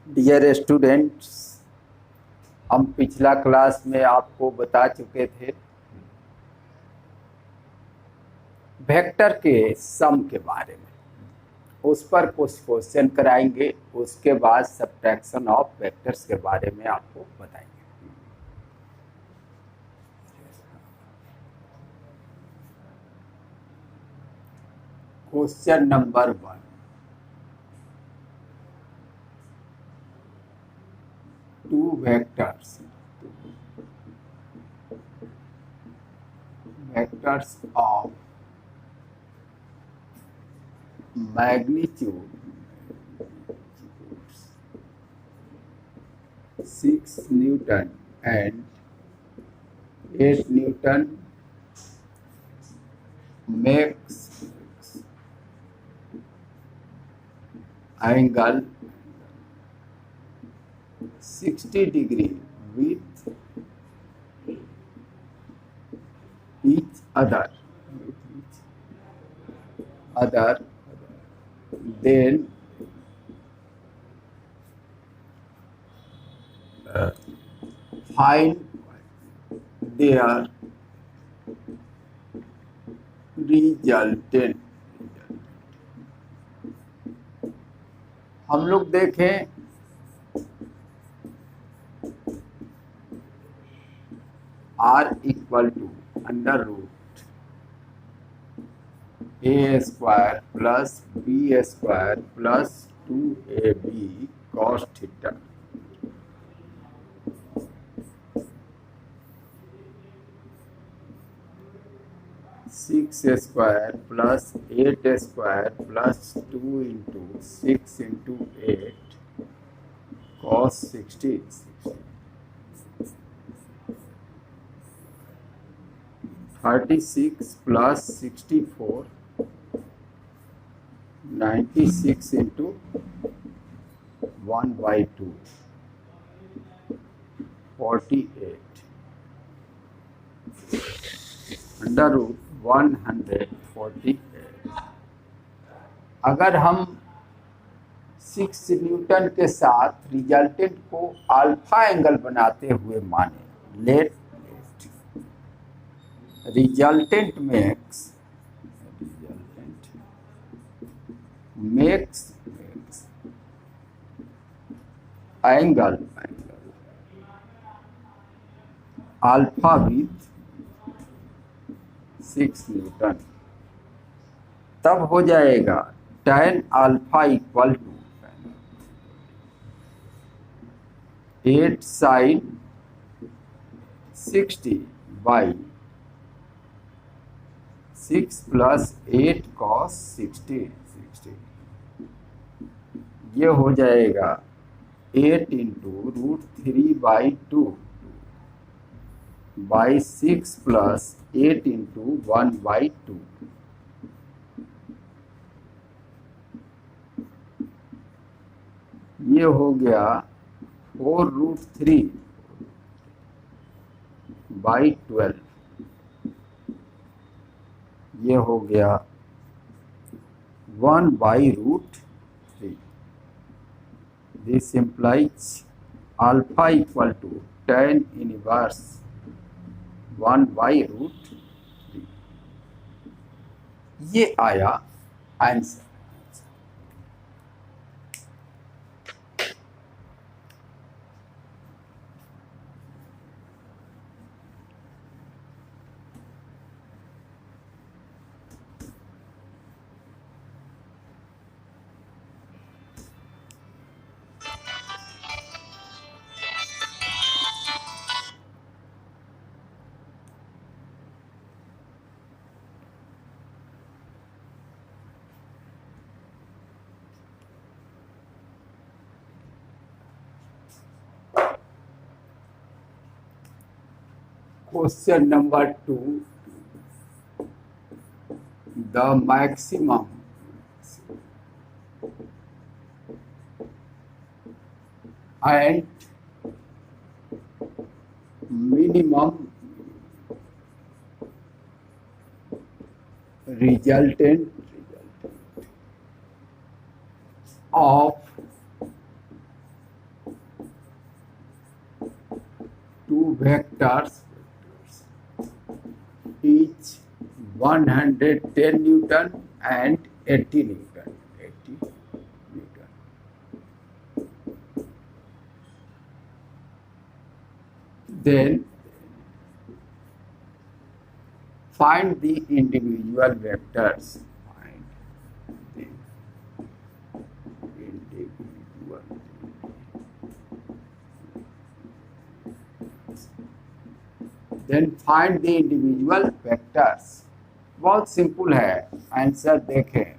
Dear students, हम पिछला class में आपको बता चुके थे वेक्टर के सम के बारे में। उस पर कुछ क्वेश्चन कराएंगे, उसके बाद सब्ट्रैक्शन ऑफ वेक्टर्स के बारे में आपको बताएंगे। Question number 1, two vectors of magnitude 6 Newton and 8 Newton makes angle 60 degree with each other, then find their resultant। हम लोग देखें R equal to under root A square plus B square plus 2ab cos theta. Six square plus 8 square plus 2 into 6 into 8 cos 60। 36 plus 64 96 into 1/2 48 under root 148। अगर हम 6 Newton के साथ resultant को alpha angle बनाते हुए माने, let resultant makes angle alpha with 6 newton, तब हो जाएगा tan alpha equal to 8 sin 60 by 6 plus 8 cos 60। ये हो जाएगा 8 into root 3/2 by 6 plus 8 into 1/2। ये हो गया 4√3 बाई 12। ये हो गया 1/√3। This implies alpha equal to tan inverse 1/√3। ये आया answer. Question number 2, the maximum and minimum resultant of vectors each 110 Newton and 80 Newton. 80 Newton. Then find the individual vectors. Then find the individual vectors. बहुत simple है, answer देखें।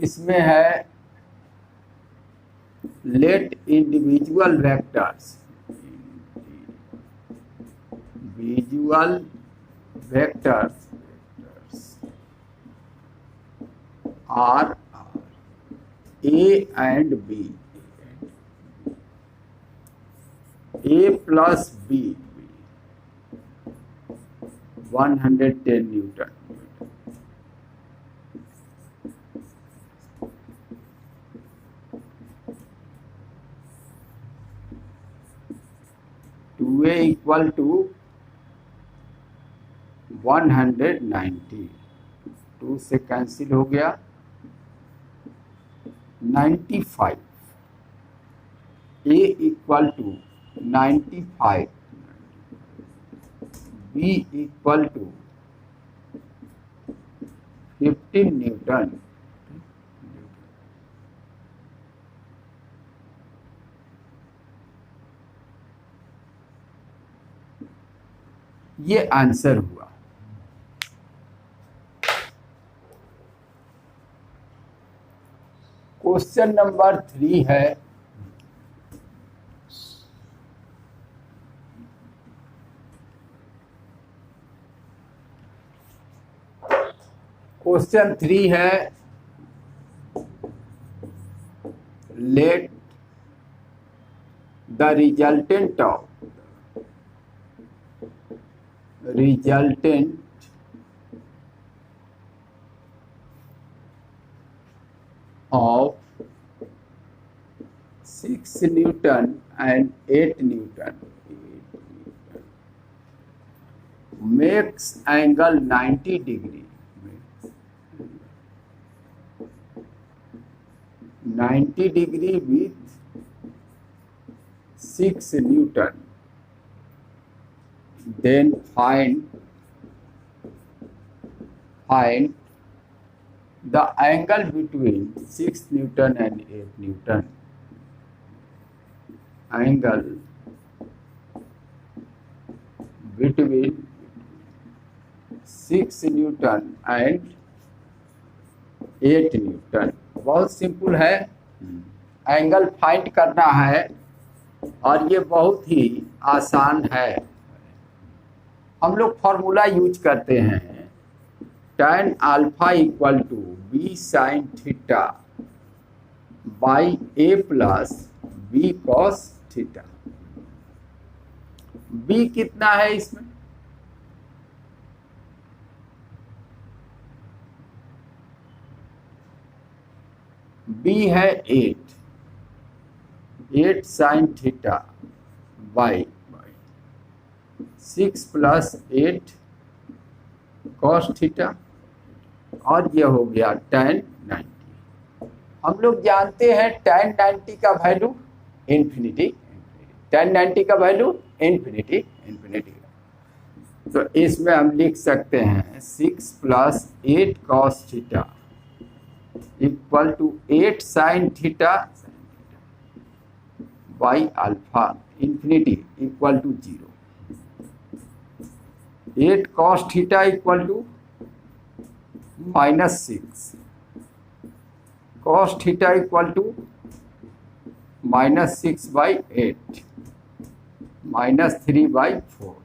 इसमें है let individual vectors, individual vectors are A and B, A plus B, 110 Newton. Two A equal to 190, 2 से cancel हो गया, 95, A equal to 95, B equal to 15 Newton. ये answer हुआ। क्वेश्चन नंबर 3 है, क्वेश्चन 3 है let the resultant of 6 Newton and 8 Newton makes angle 90 degree. 90 degree with 6 Newton. Then find the angle between 6 Newton and 8 Newton. Angle between 6 Newton and 8 Newton. बहुत simple है, angle find करना है और ये बहुत ही आसान है। हम लोग फॉर्मूला यूज करते हैं, tan alpha equal to b sin theta by a plus b cos theta। b कितना है इसमें? b है 8 sin theta by 6 plus 8 cos theta, और ये हो गया tan 90। हम लोग जानते हैं tan 90 का वैल्यू इन्फिनिटी, tan 90 का वैल्यू इन्फिनिटी। तो इसमें हम लिख सकते हैं 6 plus 8 cos theta equal to 8 sin theta by alpha infinity equal to 0। 8 cos theta equal to -6, cos theta equal to -6 बाई 8 -3 बाई 4,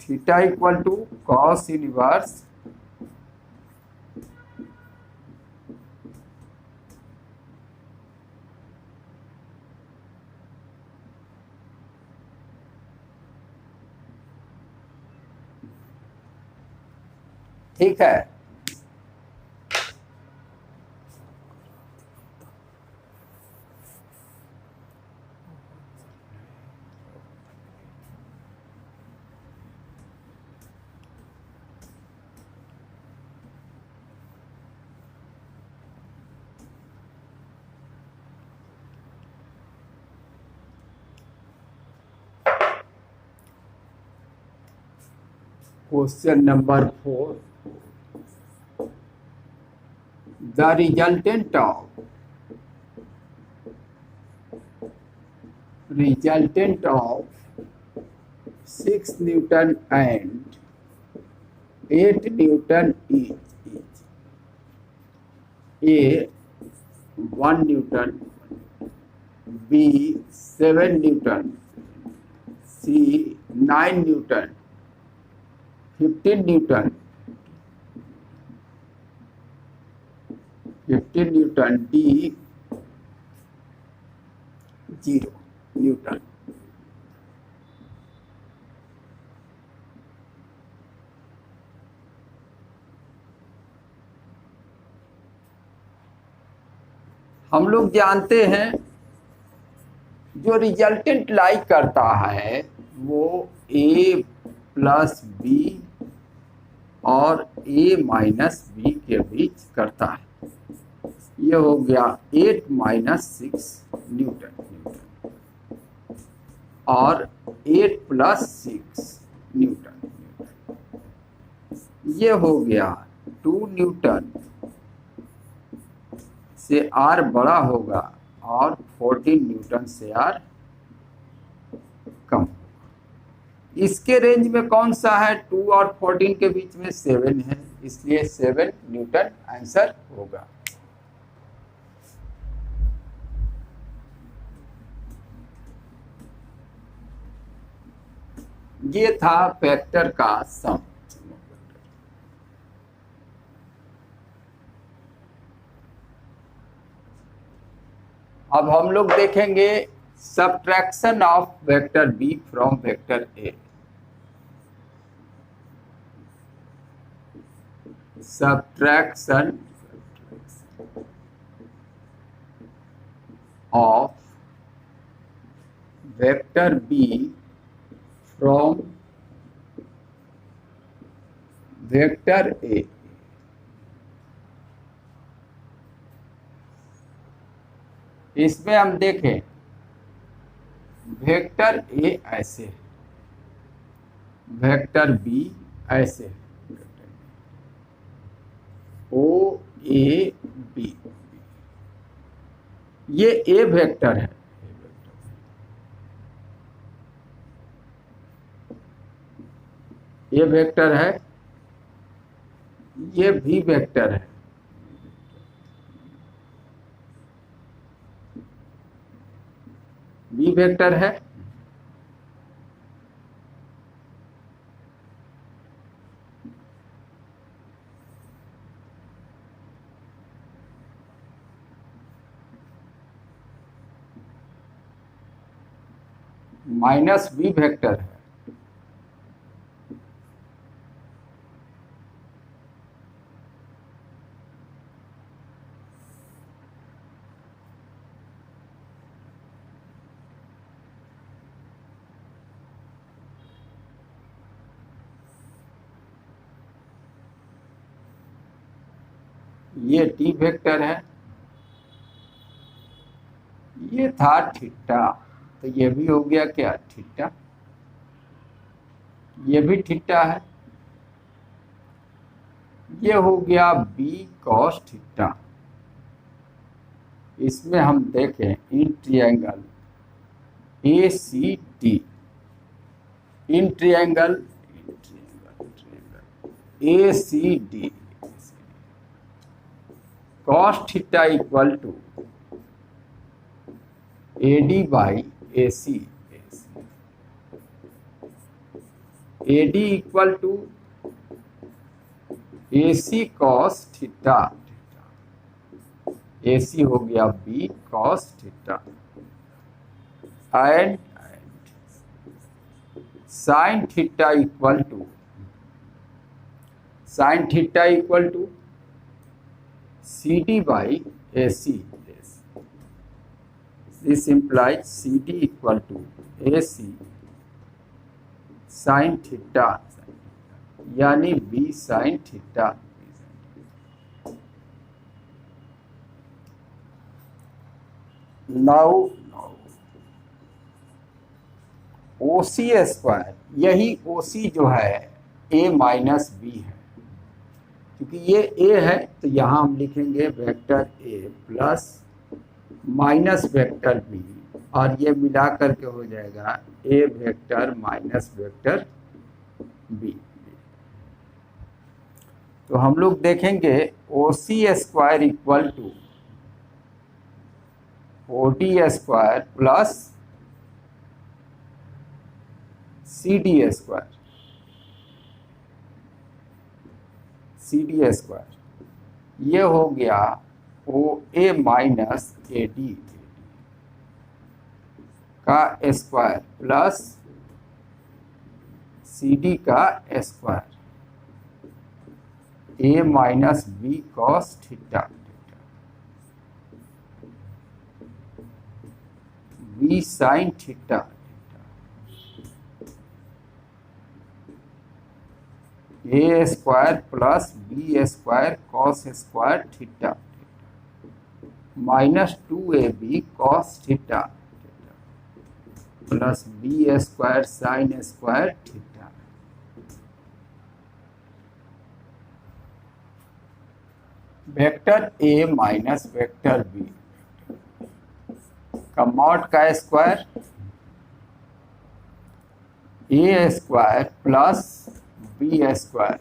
थीटा इक्वल टू cos इनवर्स ठीक है। Question number 4, the resultant of 6 Newton and 8 Newton each A 1 Newton, B 7 Newton, C 9 Newton, 15 Newton, 15 Newton, D 0 Newton. हम लोग जानते हैं जो resultant लाई करता है वो A प्लस बी और A माइनस बी के बीच करता है। ये हो गया 8 माइनस 6 न्यूटन और 8 प्लस 6 न्यूटन। ये हो गया 2 न्यूटन से R बड़ा होगा और 14 न्यूटन से R कम होगा। इसके रेंज में कौन सा है? 2 और 14 के बीच में 7 है, इसलिए 7 न्यूटन आंसर होगा। ये था वेक्टर का सम। अब हम लोग देखेंगे subtraction of vector b from vector a. Subtraction of vector b from vector a. इसमें हम देखें वेक्टर ए ऐसे है, वेक्टर बी ऐसे है, ओ ए बी, ये ए वेक्टर है, ए वेक्टर है, ये भी वेक्टर है, बी वेक्टर है, माइनस बी वेक्टर है, ये टी वेक्टर है, ये था थीटा, तो ये भी हो गया क्या? थीटा। ये भी थीटा है, ये हो गया बी कॉस थीटा। इसमें हम देखें in triangle A C T, in triangle A C D, cos theta equal to A D by A C, A D equal to A C cos theta, A C हो गया B cos theta, and sine theta equal to, sine theta equal to C D by A C. This implies CD equal to AC sin theta, यानी B sin theta. Now OC square, यही OC जो है ए minus B है। क्योंकि ये ए है तो यहाँ हम लिखेंगे वेक्टर ए प्लस माइनस वेक्टर बी, और ये मिला करके हो जाएगा A vector minus vector B. तो हम लोग देखेंगे O C square equal to O D square plus C D square, C D square ये हो गया O A minus A D का स्क्वायर प्लस सी डी का square, A minus B cos theta, B sine theta, A square plus B square cos square theta minus 2ab cos theta plus B square sine square theta. Vector A minus vector B का mod का square, A square plus B square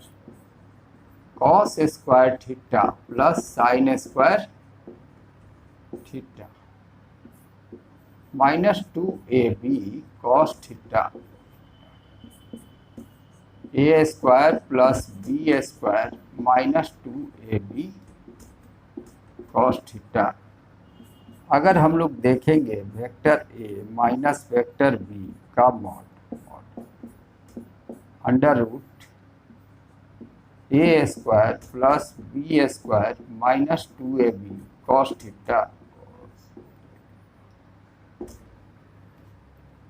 cos square theta plus sine square theta minus 2ab cos theta, A square plus B square minus 2ab cos theta. अगर हम लोग देखेंगे vector A minus vector B का mod under root ए square plus B square minus 2ab cos theta,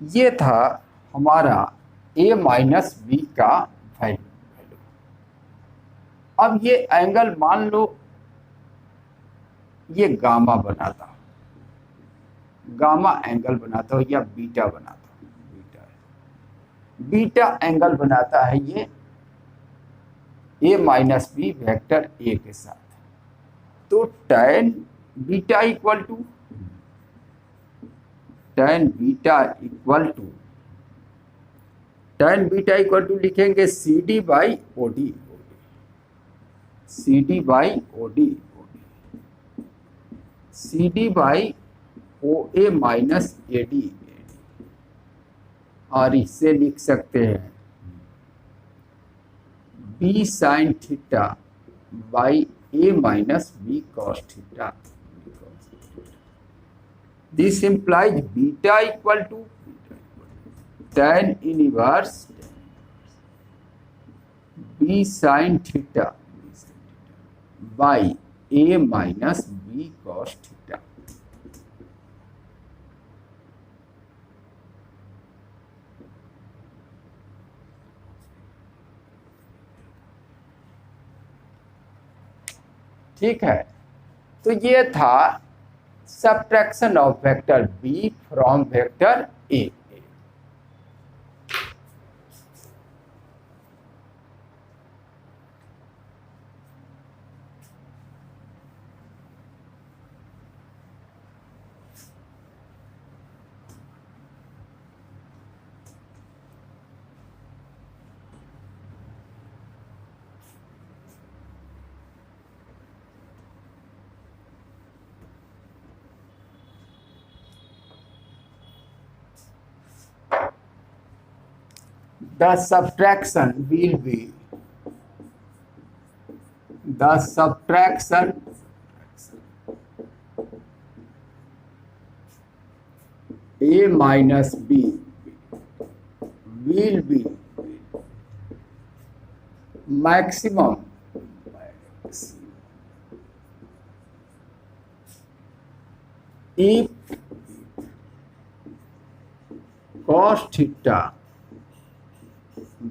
ये था हमारा ए minus B का value. अब ये एंगल मान लो ये गामा बनाता हो, गामा एंगल बनाता हो या बीटा बनाता हो, बीटा एंगल बनाता है ये A minus B vector A के साथ। तो tan beta equal to tan beta equal to लिखेंगे C D by O D, C D by O D, C D by O A minus A D, और इससे लिख सकते हैं B sine theta by A minus B cos theta. This implies beta equal to tan inverse B sine theta by A minus B cos theta. ठीक है, तो ये था subtraction of vector b from vector a। The subtraction will be a minus b will be maximum if cos theta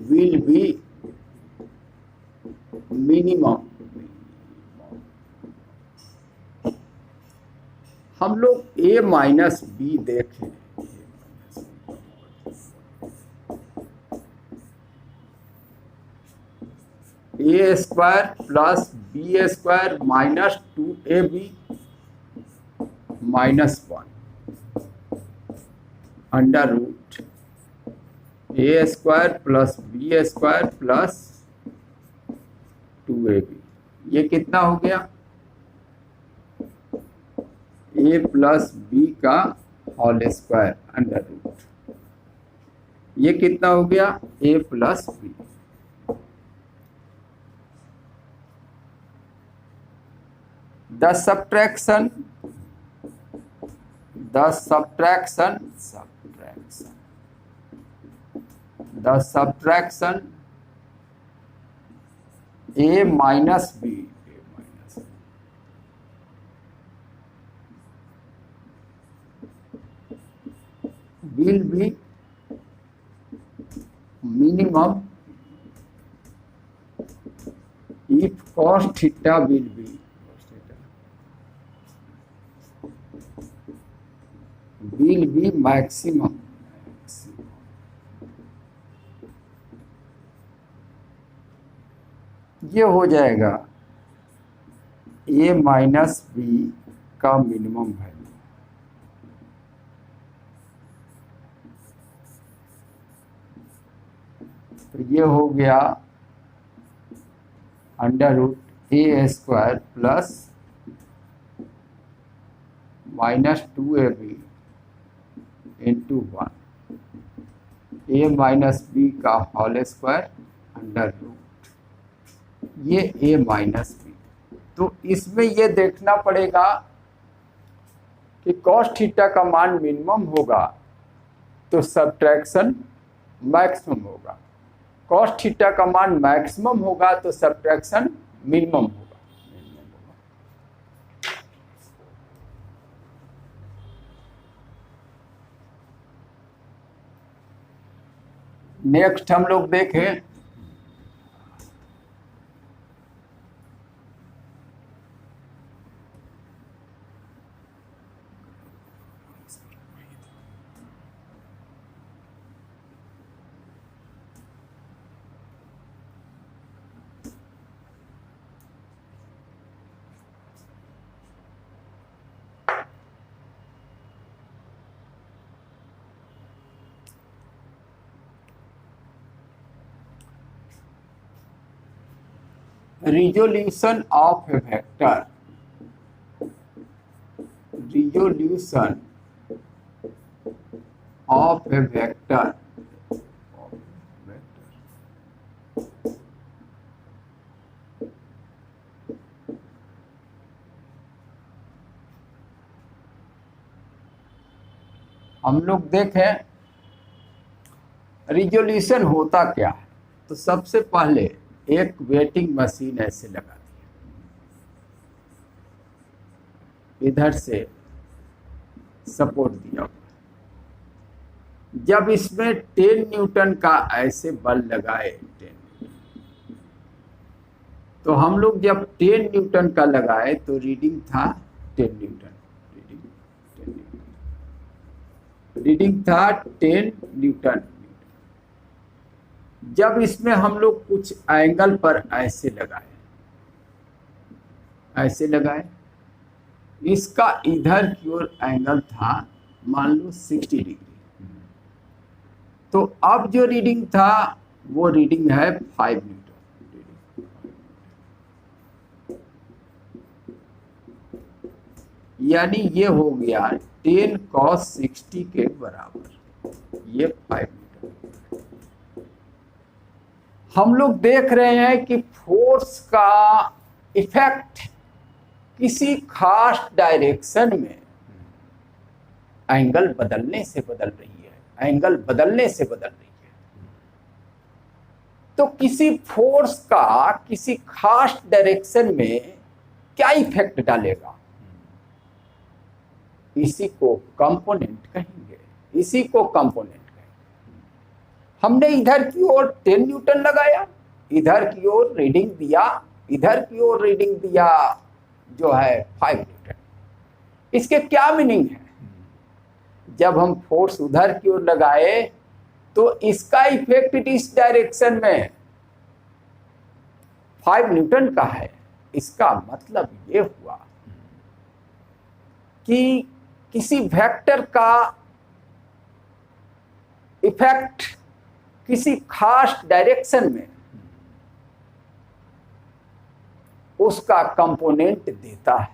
will be minimum। हम लोग a minus B देखें, A square plus B square minus 2ab minus 1 under root A square plus B square plus 2ab। ये कितना हो गया? A plus B का whole square under root. ये कितना हो गया? A plus B. The subtraction a minus b will be minimum if cos theta will be maximum। ये हो जाएगा a माइनस बी का मिनिमम वैल्यू। तो ये हो गया under root A square plus minus 2ab into 1 A minus B का whole square under root ये ए माइनस बी। तो इसमें ये देखना पड़ेगा कि कॉस थीटा का मान मिनिमम होगा तो सब्ट्रैक्शन मैक्सिमम होगा, कॉस थीटा का मान मैक्सिमम होगा तो सब्ट्रैक्शन मिनिमम होगा। नेक्स्ट हम लोग देखें resolution of a vector। Resolution of a vector हम लोग देखें रिजोल्यूशन होता क्या है। तो सबसे पहले एक वेटिंग मशीन ऐसे लगा दी, इधर से सपोर्ट दिया हुआ। जब इसमें 10 न्यूटन का ऐसे बल लगाए 10 न्यूटन, तो हम लोग जब 10 न्यूटन का लगाए तो रीडिंग था 10 न्यूटन, रीडिंग था 10 न्यूटन। जब इसमें हम लोग कुछ एंगल पर ऐसे लगाए, इसका इधर की ओर एंगल था मान लो 60 डिग्री। तो अब जो रीडिंग था वो रीडिंग है 5 न्यूटन। यानी ये हो गया 10 cos 60 के बराबर, ये 5 न्यूटन। हम लोग देख रहे हैं कि फोर्स का इफेक्ट किसी खास डायरेक्शन में एंगल बदलने से बदल रही है, तो किसी फोर्स का किसी खास डायरेक्शन में क्या इफेक्ट डालेगा, इसी को कंपोनेंट कहेंगे, हमने इधर की ओर 10 न्यूटन लगाया, इधर की ओर रीडिंग दिया जो है 5 न्यूटन। इसके क्या मीनिंग है? जब हम फोर्स उधर की ओर लगाए तो इसका इफेक्ट इस डायरेक्शन में 5 न्यूटन का है। इसका मतलब ये हुआ कि किसी वेक्टर का इफेक्ट किसी खास डायरेक्शन में उसका कंपोनेंट देता है।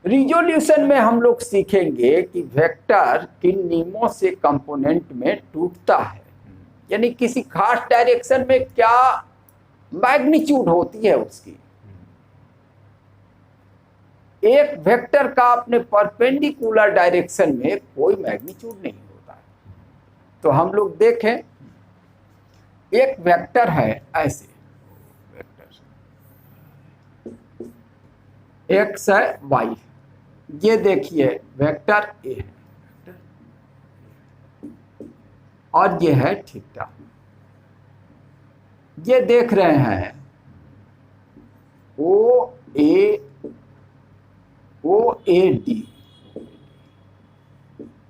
रिजोल्यूशन में हम लोग सीखेंगे कि वेक्टर किन नियमों से कंपोनेंट में टूटता है, यानी किसी खास डायरेक्शन में क्या मैग्नीट्यूड होती है उसकी। एक वेक्टर का अपने परपेंडिकुलर डायरेक्शन में कोई मैग्नीट्यूड नहीं होता है। तो हम लोग देखें, एक वेक्टर है ऐसे, एक्स है वाई, ये देखिए वेक्टर ए है और ये है थीटा। ये देख रहे हैं ओ ए डी।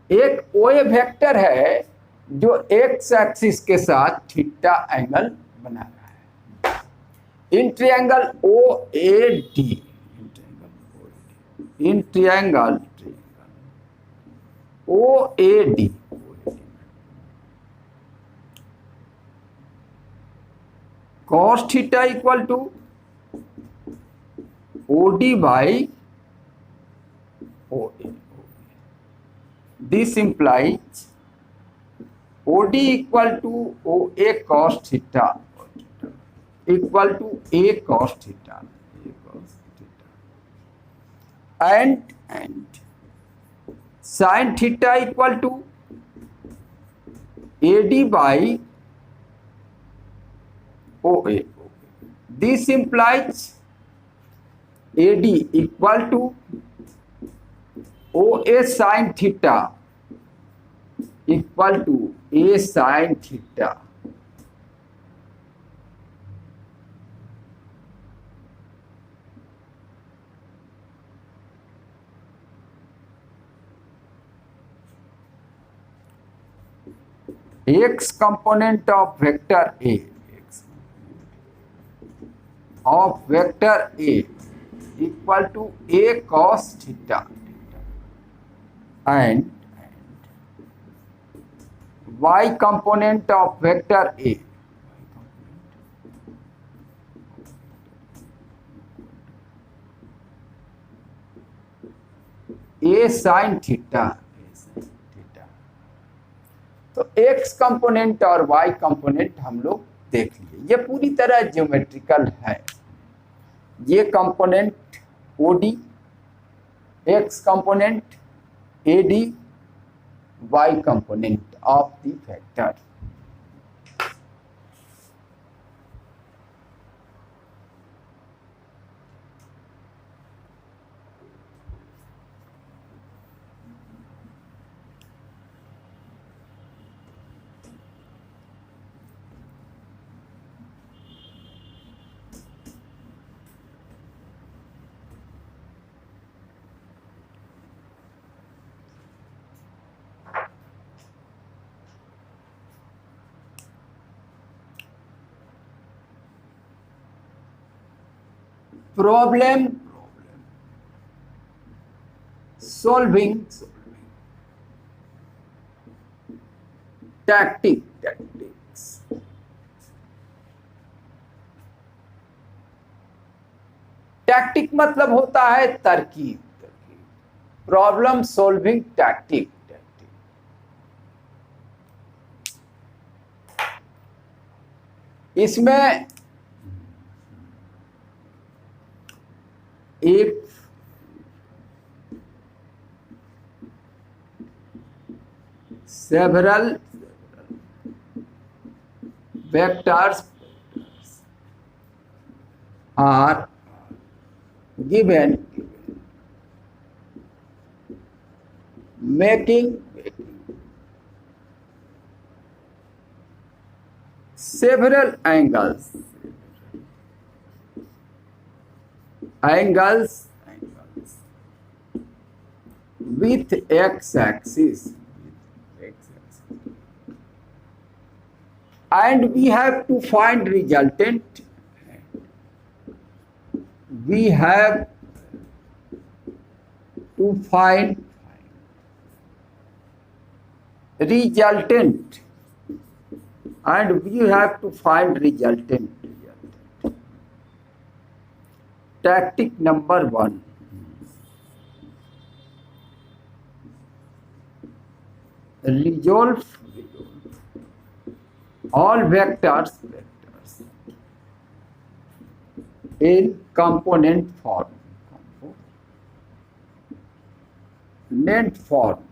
एक ओ ए वेक्टर है जो एक्स एक्सिस के साथ थीटा एंगल बना रहा है। In triangle O A D, in triangle O A D, cos theta equal to OD by OA. This implies OD equal to OA cos theta equal to A cos theta, and sin theta equal to AD by OA. This implies AD equal to OA sin theta equal to A sin theta. X component of vector A, of vector A equal to A cos theta, and y component of vector A sin theta। तो x component और y component हम लोग देख लिए, ये पूरी तरह geometrical है। ये component OD, x component AD, y component of the vector. Problem solving tactics. Tactic मतलब होता है तरकीब। प्रॉब्लम सॉल्विंग टैक्टिक, इसमें if several vectors are given making several angles with x axis and we have to find resultant. We have to find resultant, and we have to find resultant. Tactic number 1. Resolve all vectors in component form. Component form.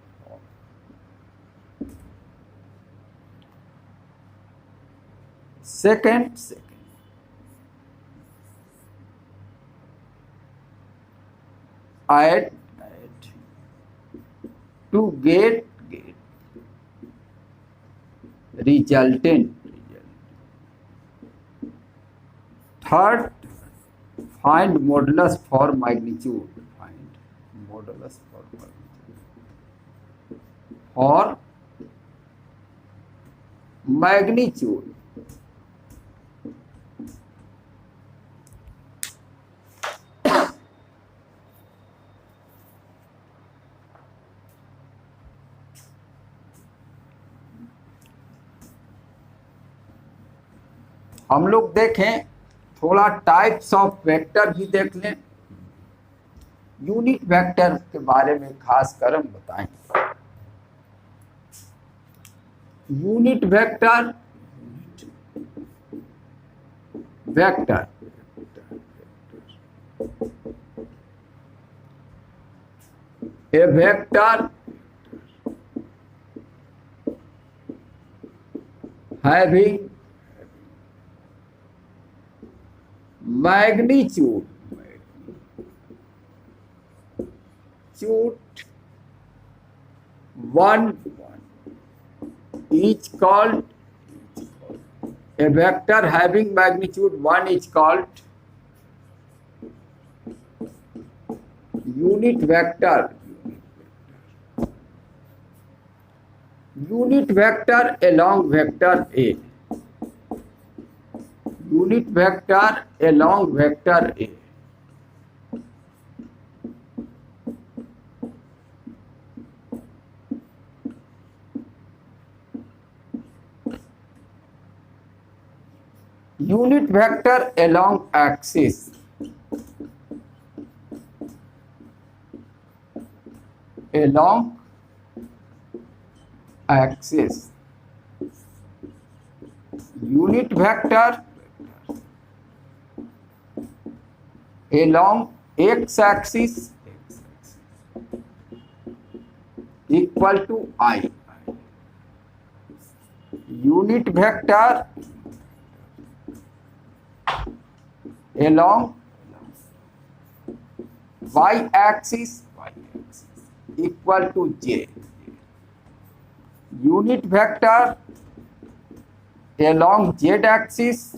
Second, add to get resultant. Third, find modulus for magnitude. Find modulus for magnitude. हम लोग देखें, थोड़ा types of vector भी देख लें। Unit vector के बारे में खास कर हम बताएं। Unit vector A vector having magnitude 1 is called a vector having magnitude 1 is called unit vector. Unit vector along vector A. Unit vector along vector A. Unit vector along axis. Along axis. Unit vector along x-axis equal to I. Unit vector along y-axis equal to J. Unit vector along z-axis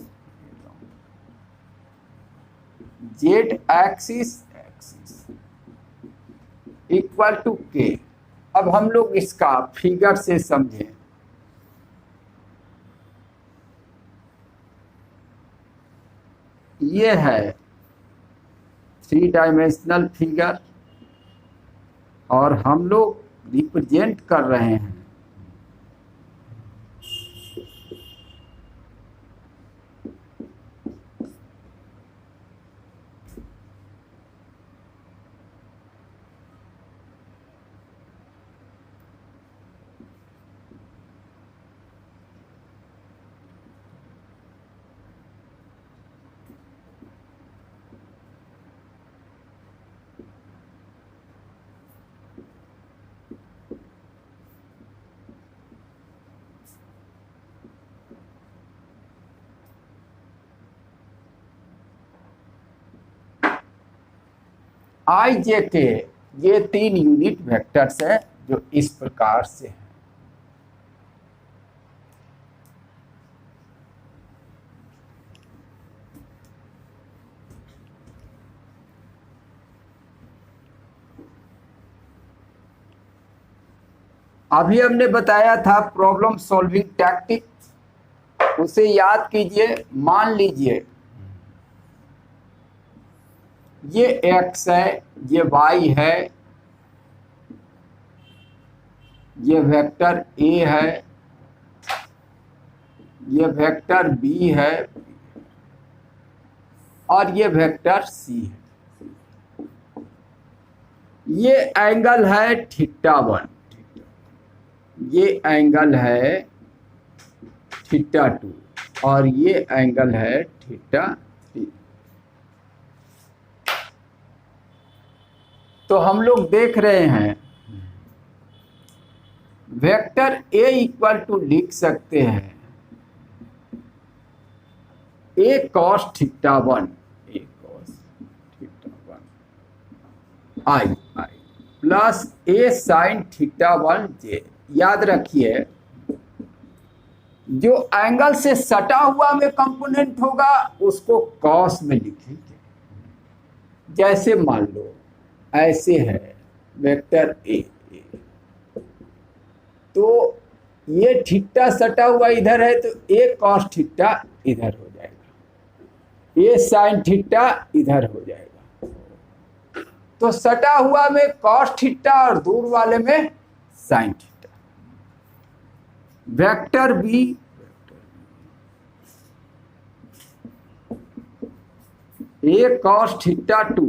equal to k. अब हम लोग इसका figure से समझें। ये है 3 dimensional figure और हम लोग रिप्रेजेंट कर रहे हैं आई जे के। ये 3 यूनिट वेक्टर्स है जो इस प्रकार से है। अभी हमने बताया था प्रॉब्लम सॉल्विंग टैक्टिक। उसे याद कीजिए। मान लीजिए ये x है, ये y है, ये वेक्टर a है, ये वेक्टर b है और ये वेक्टर c है। ये एंगल है θ1, ये एंगल है θ2 और ये एंगल है θ3। तो हम लोग देख रहे हैं वेक्टर a इक्वल टू लिख सकते हैं a cos θ1 I plus a sin θ1 j। याद रखिए जो एंगल से सटा हुआ में कंपोनेंट होगा उसको कॉस में लिखेंगे। जैसे मान लो ऐसे है वेक्टर a, तो ये थीटा सटा हुआ इधर है तो a cos थीटा इधर हो जाएगा, a sin थीटा इधर हो जाएगा। तो सटा हुआ में cos थीटा और दूर वाले में sin theta. Vector b a cos θ2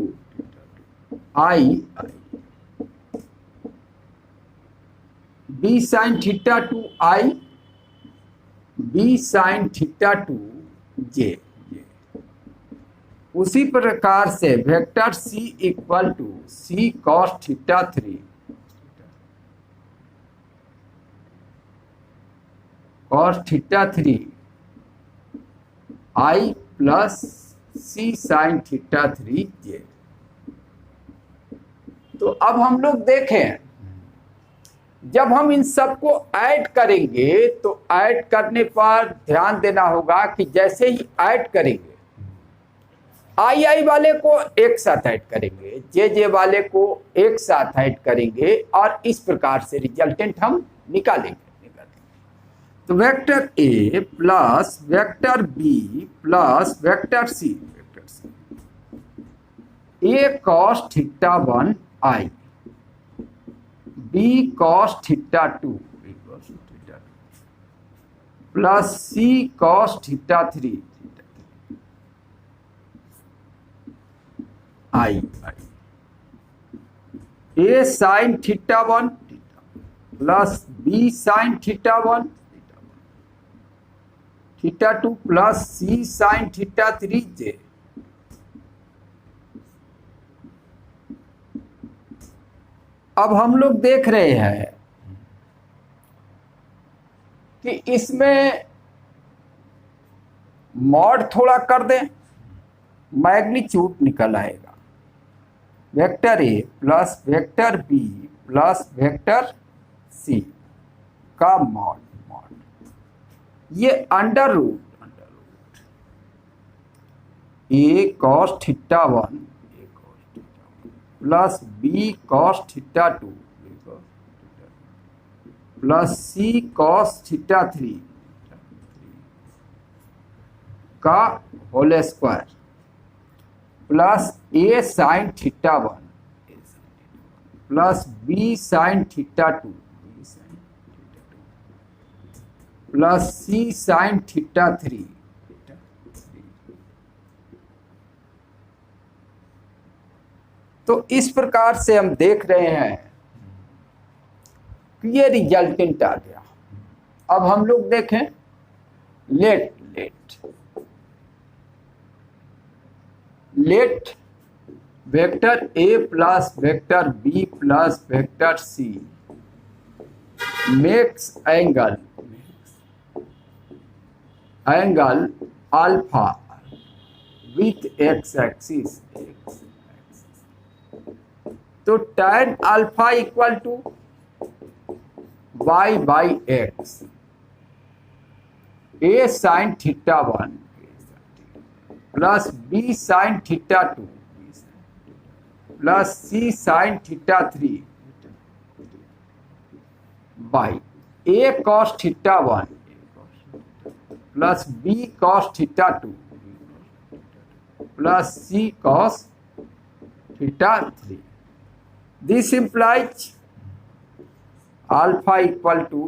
I b sin θ2 I b sin θ2 j। उसी प्रकार से vector c equal to c cos θ3 cos θ3 I plus c sin θ3 j। तो अब हम लोग देखें जब हम इन सबको ऐड करेंगे तो ऐड करने पर ध्यान देना होगा कि जैसे ही ऐड करेंगे आई आई वाले को एक साथ ऐड करेंगे, जे जे वाले को एक साथ ऐड करेंगे और इस प्रकार से रिजल्टेंट हम निकालेंगे। तो vector A plus vector B plus vector C a cos θ1 I b cos θ2 plus c cos θ3 I a sin θ1 plus b sin θ1 θ2 plus c sin θ3 j। अब हम लोग देख रहे हैं कि इसमें मॉड थोड़ा कर दें, मैग्नीट्यूड निकल आएगा। वेक्टर ए plus vector B plus vector C का मॉड ये under root A cos θ1 plus B cos θ2 plus c cos θ3 का whole square plus a sin θ1 plus b sin θ2 plus c sin θ3। तो इस प्रकार से हम देख रहे हैं कि ये रिजल्टेंट आ गया। अब हम लोग देखें let vector a plus vector b plus vector c makes angle alpha with x axis. तो tan alpha equal to y by X a sin θ1 plus b sin θ2 plus c sin θ3 by a cos θ1 plus B cos theta 2 plus C cos theta 3. This implies alpha equal to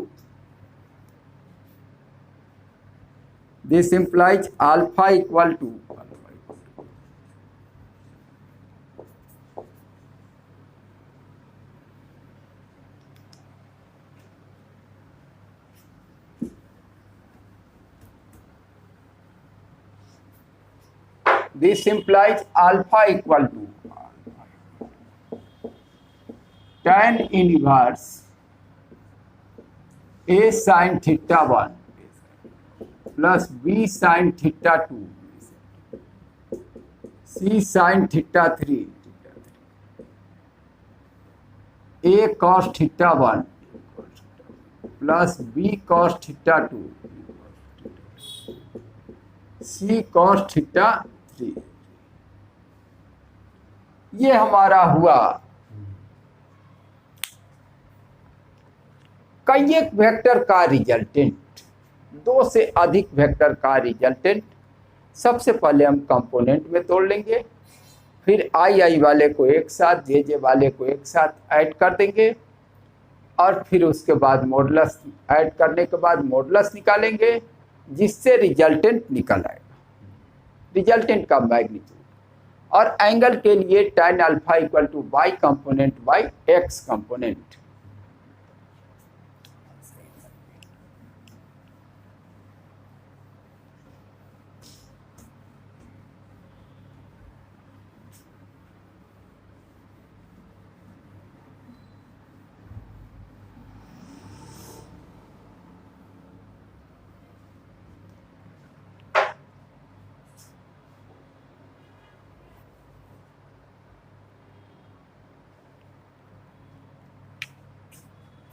tan inverse a sin theta 1 plus b sin theta 2 c sin theta 3 a cos theta 1 plus b cos theta 2 c cos theta 3. ये हमारा हुआ कई एक vector का resultant, दो से अधिक vector का रिजल्टेंट. सबसे पहले हम कंपोनेंट में तोड़ लेंगे, फिर आई आई वाले को एक साथ, जे जे वाले को एक साथ ऐड कर देंगे और फिर उसके बाद मॉडुलस ऐड करने के बाद मॉडुलस निकालेंगे जिससे रिजल्टेंट निकल आएगा, रिजल्टेंट का मैग्नीट्यूड. और एंगल के लिए tan alpha equal to Y component by X component.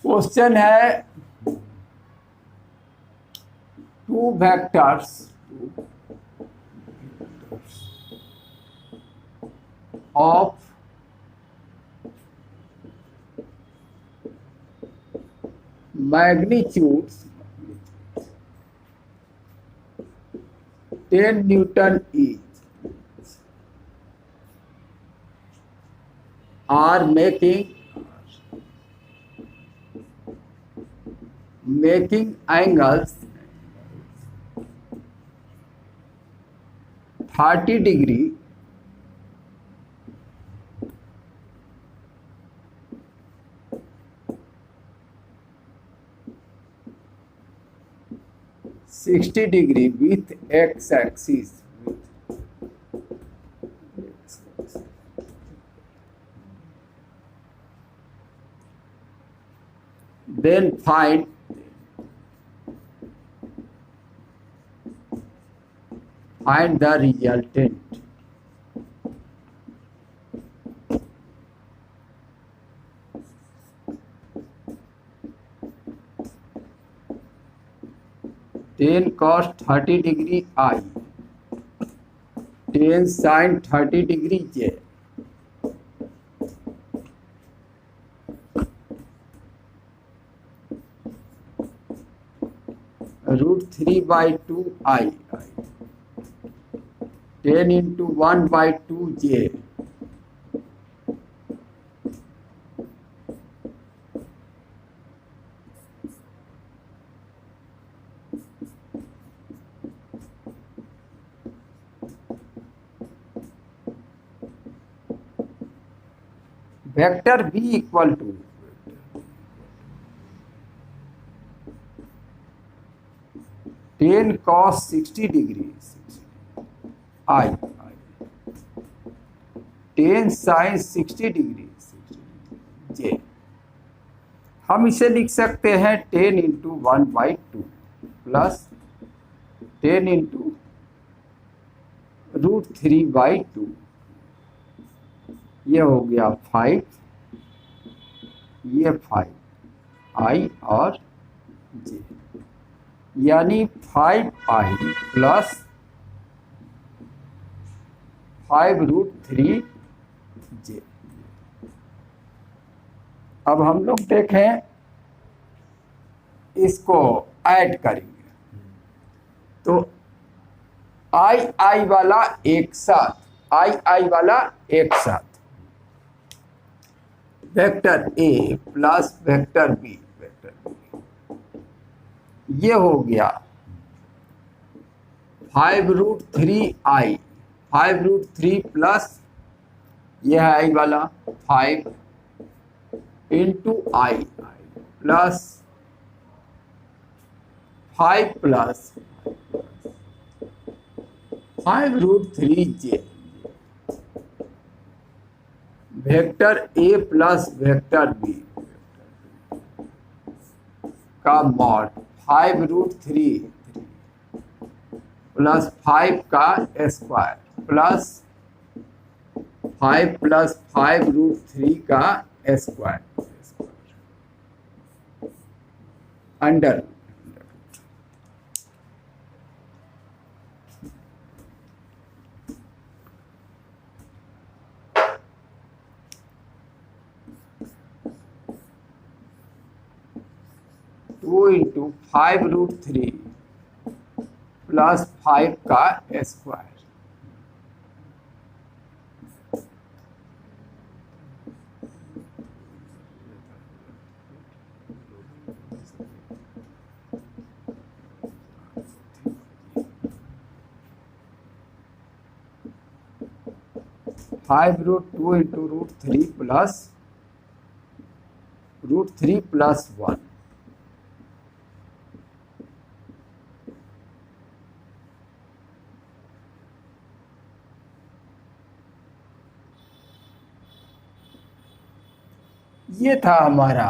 Question है two vectors of magnitudes 10 Newton each are making angles 30 degree, 60 degree with x axis. Then find the resultant. Tan cos 30 degree I, tan sin 30 degree J, root 3 by 2 I, 10 into 1 by 2 J, vector B equal to tan cos 60 degrees I, tan sin 60 degrees J. हम इसे लिख सकते हैं 10 into 1 by 2 plus 10 into root 3 by 2. ये हो गया 5, ये 5 I और J, यानी 5I प्लस 5 रूट 3 J. अब हम लोग देखें इसको ऐड करेंगे तो आई वाला एक साथ, आई वाला एक साथ, वेक्टर ए प्लस वेक्टर बी, ये हो गया 5√3i, 5√3 प्लस ये है आई वाला 5 into i plus 5 plus 5√3j, vector A plus vector B का मॉड 5√3 प्लस 5 का स्क्वायर प्लस 5 प्लस 5√3 का स्क्वायर अंडर 2 इंटू 5√3 प्लस 5 का स्क्वायर, (5√2 इंटू √3 प्लस √3 प्लस 1) ये था हमारा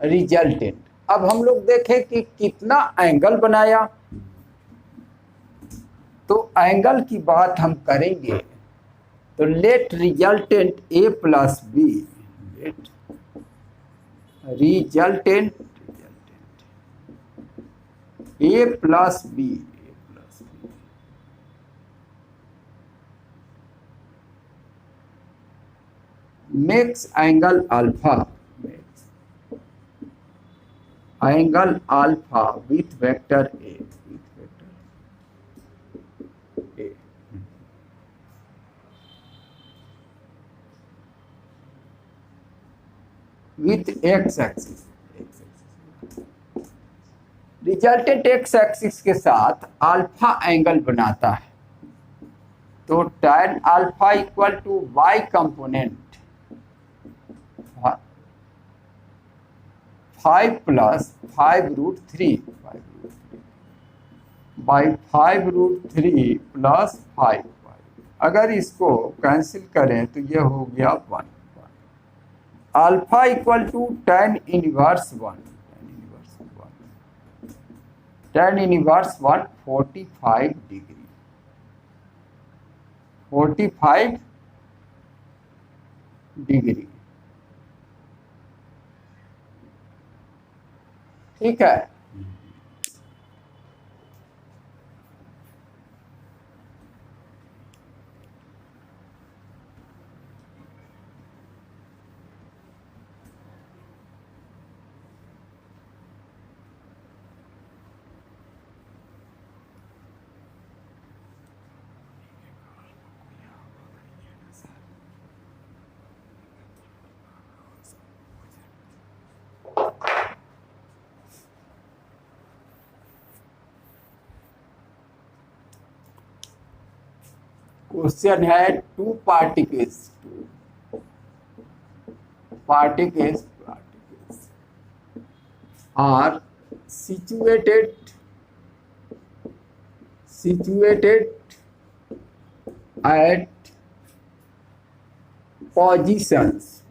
रिजल्टेंट। अब हम लोग देखें कि कितना एंगल बनाया। तो एंगल की बात हम करेंगे तो let resultant A plus B, let resultant A plus B makes angle alpha, makes angle alpha with vector A, with x axis, resultant x axis के साथ अल्फा एंगल बनाता है। तो tan alpha equal to y component 5 plus 5√3 by 5√3 plus 5। अगर इसको cancel करें तो ये हो गया 1। Alpha equal to tan inverse 1, tan inverse 1 45 degree, 45 degree. ठीक है। क्वेश्चन है two particles are situated at positions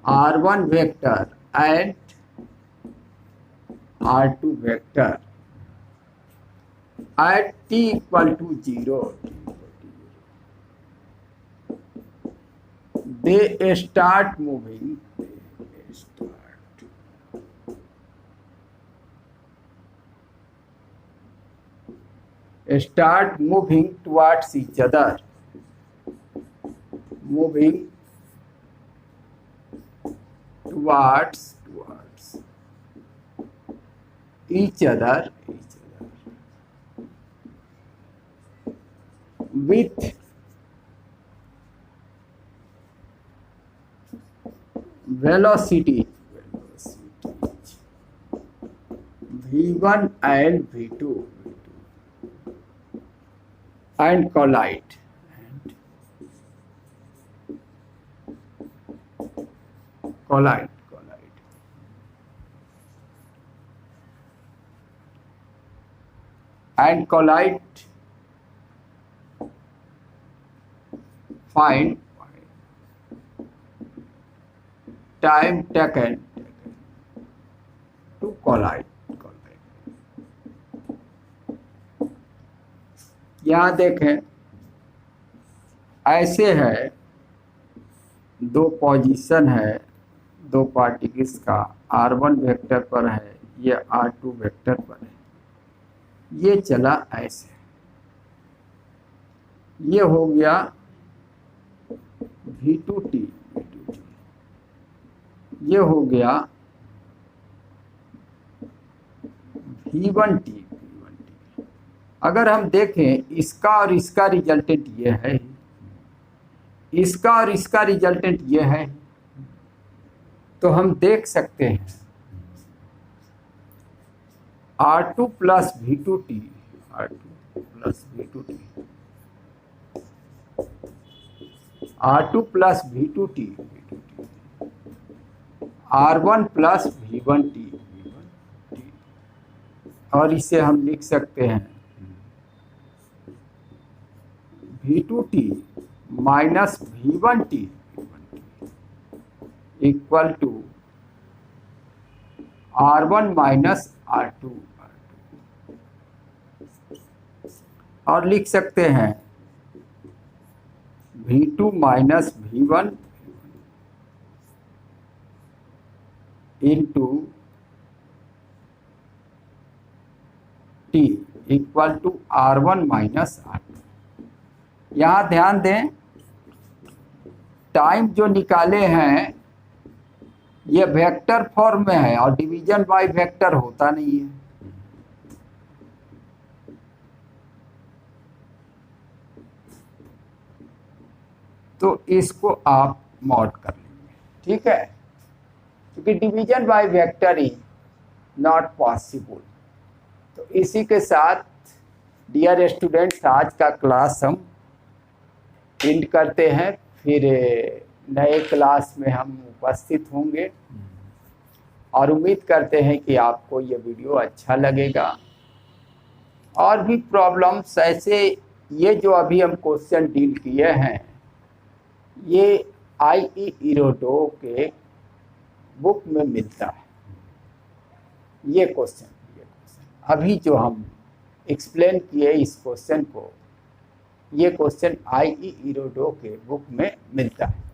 r1 vector and r2 vector at t equal to 0, they start moving towards each other, moving towards each other with velocity v1 and v2 and collide. Find time taken to collide. यहाँ देखें, ऐसे है, दो position है, दो particles का, r1 vector पर है, ये r2 वेक्टर पर है, ये चला ऐसे, ये हो गया v2t, ये हो गया v1t। अगर हम देखें इसका और इसका रिजल्टेंट ये है, इसका और इसका रिजल्टेंट ये है, तो हम देख सकते हैं R2 plus V2t, R2 plus V2t, R2 plus V2t, R1 plus V1t, और इसे हम लिख सकते हैं V2t minus V1t equal to R1 minus R2, और लिख सकते हैं V2 minus V1 into T equal to R1 minus R2। यहाँ ध्यान दें, टाइम जो निकाले हैं ये वेक्टर फॉर्म में है और डिवीजन बाय वेक्टर होता नहीं है। तो इसको आप मॉड कर लेंगे, ठीक है, क्योंकि division by vector is not possible. तो इसी के साथ डियर स्टूडेंट्स, आज का क्लास हम एंड करते हैं, फिर नए क्लास में हम उपस्थित होंगे और उम्मीद करते हैं कि आपको ये वीडियो अच्छा लगेगा। और भी प्रॉब्लम्स ऐसे, ये जो अभी हम क्वेश्चन डील किए हैं, ये IE इरोडो के बुक में मिलता है। ये क्वेश्चन अभी जो हम एक्सप्लेन किए इस क्वेश्चन को, ये क्वेश्चन IE इरोडो के बुक में मिलता है।